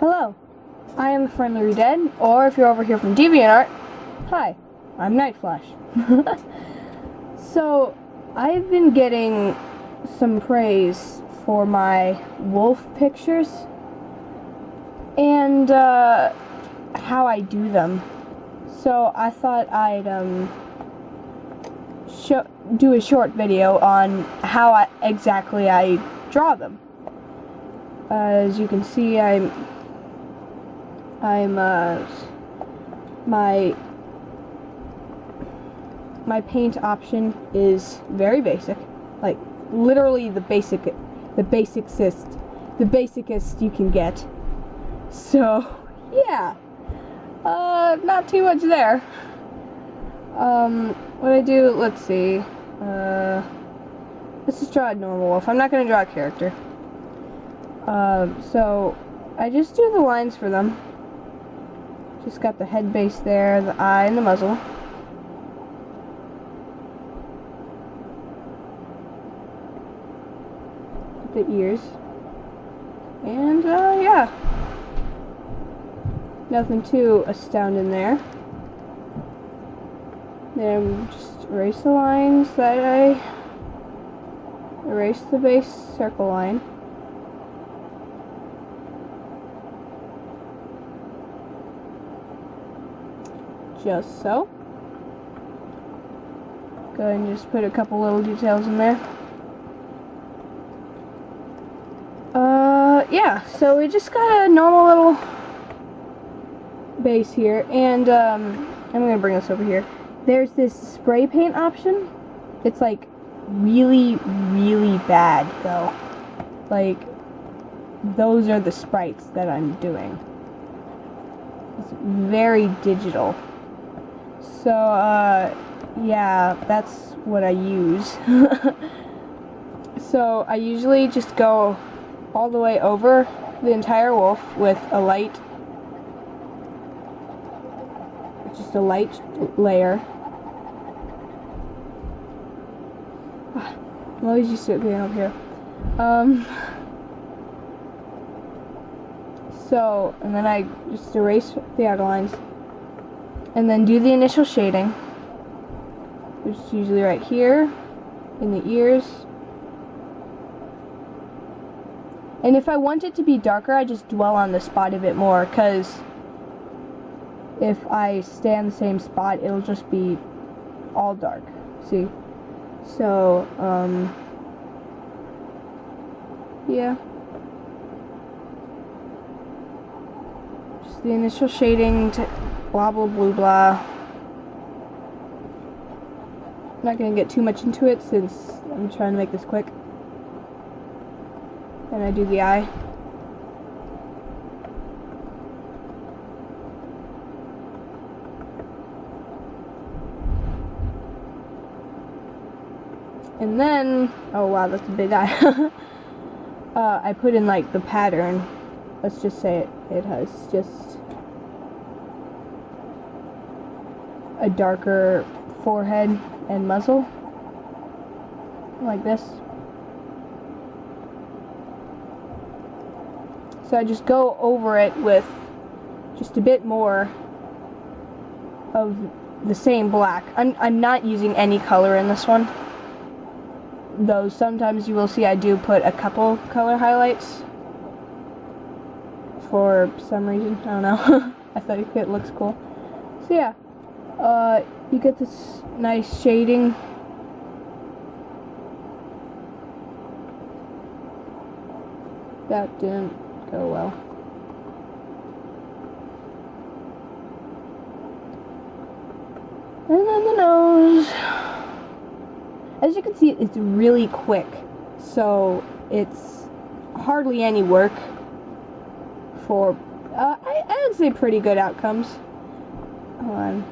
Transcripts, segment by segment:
Hello, I am Friendly Dead, or if you're over here from DeviantArt, hi, I'm Nightflash. So, I've been getting some praise for my wolf pictures, and how I do them. So, I thought I'd do a short video on how exactly I draw them. As you can see, my paint option is very basic, like literally the basicest you can get. So yeah, not too much there. What I do, let's see, let's just draw a normal wolf. I'm not gonna draw a character. So I just do the lines for them. Just got the head base there, the eye, and the muzzle. The ears. And, yeah. Nothing too astounding there. Then just erase the lines that I erase the base circle line. Just so. Go ahead and just put a couple little details in there. Yeah, so we just got a normal little base here, and I'm gonna bring this over here. There's this spray paint option. It's like really, really bad though. Like, those are the sprites that I'm doing. It's very digital. So, yeah, that's what I use. So, I usually just go all the way over the entire wolf with a light, just a light layer. I'm always used to it being up here. So, and then I just erase the outlines. And then do the initial shading, which is usually right here, in the ears. And if I want it to be darker, I just dwell on the spot a bit more, because if I stay on the same spot, it'll just be all dark. See? So, yeah. Just the initial shading to blah blah blah blah. I'm not gonna get too much into it since I'm trying to make this quick. Then I do the eye. And then, oh wow, that's a big eye. I put in like the pattern. Let's just say it has just a darker forehead and muzzle, like this. So I just go over it with just a bit more of the same black. I'm not using any color in this one, though sometimes you will see I do put a couple color highlights for some reason. I don't know. I thought it looks cool. So yeah. You get this nice shading. That didn't go well. And then the nose. As you can see, it's really quick, so it's hardly any work for, I would say, pretty good outcomes. Hold on.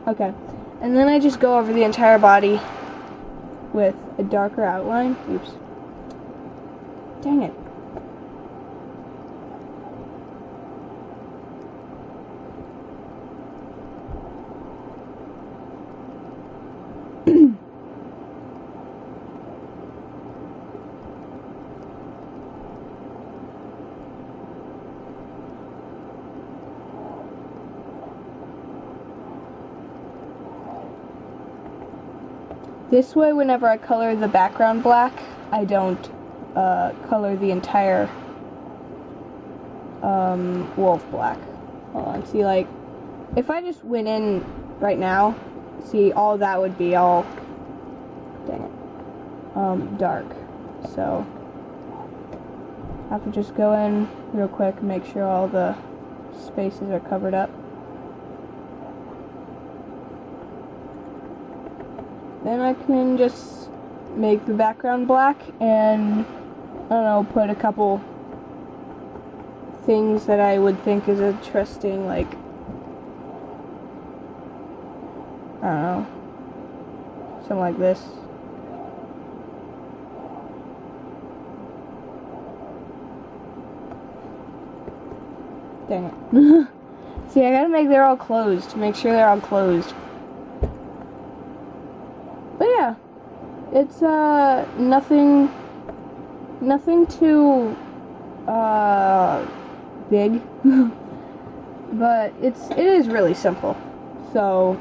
Okay, and then I just go over the entire body with a darker outline. Oops. Dang it. This way, whenever I color the background black, I don't color the entire wolf black. Hold on, see, like, if I just went in right now, see, all that would be all, dang it, dark. So, I have to just go in real quick and make sure all the spaces are covered up. Then I can just make the background black and, I don't know, put a couple things that I would think is interesting, like, I don't know, something like this. Dang it. See, I gotta make they're all closed, make sure they're all closed. But yeah, it's nothing too big, but it is really simple. So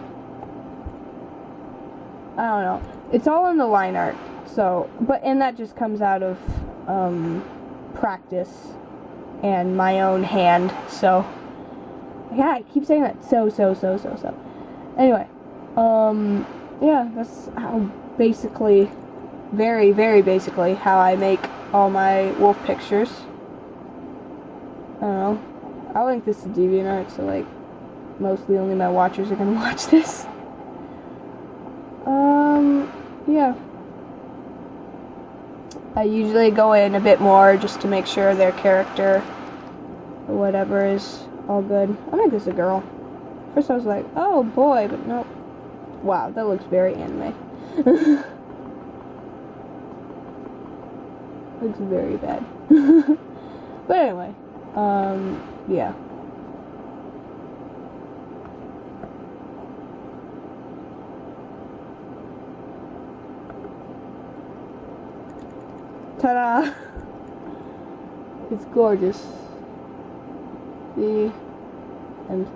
I don't know. It's all in the line art. So, and that just comes out of practice and my own hand. So yeah, I keep saying that. So. Anyway, yeah, that's how basically, very, very basically, how I make all my wolf pictures. I don't know. I'll link this to DeviantArt, so, like, mostly only my watchers are gonna watch this. Yeah. I usually go in a bit more just to make sure their character or whatever is all good. I'll make this a girl. First I was like, oh boy, but nope. Wow, that looks very anime. Looks very bad. But anyway, yeah. Ta-da! It's gorgeous. See? And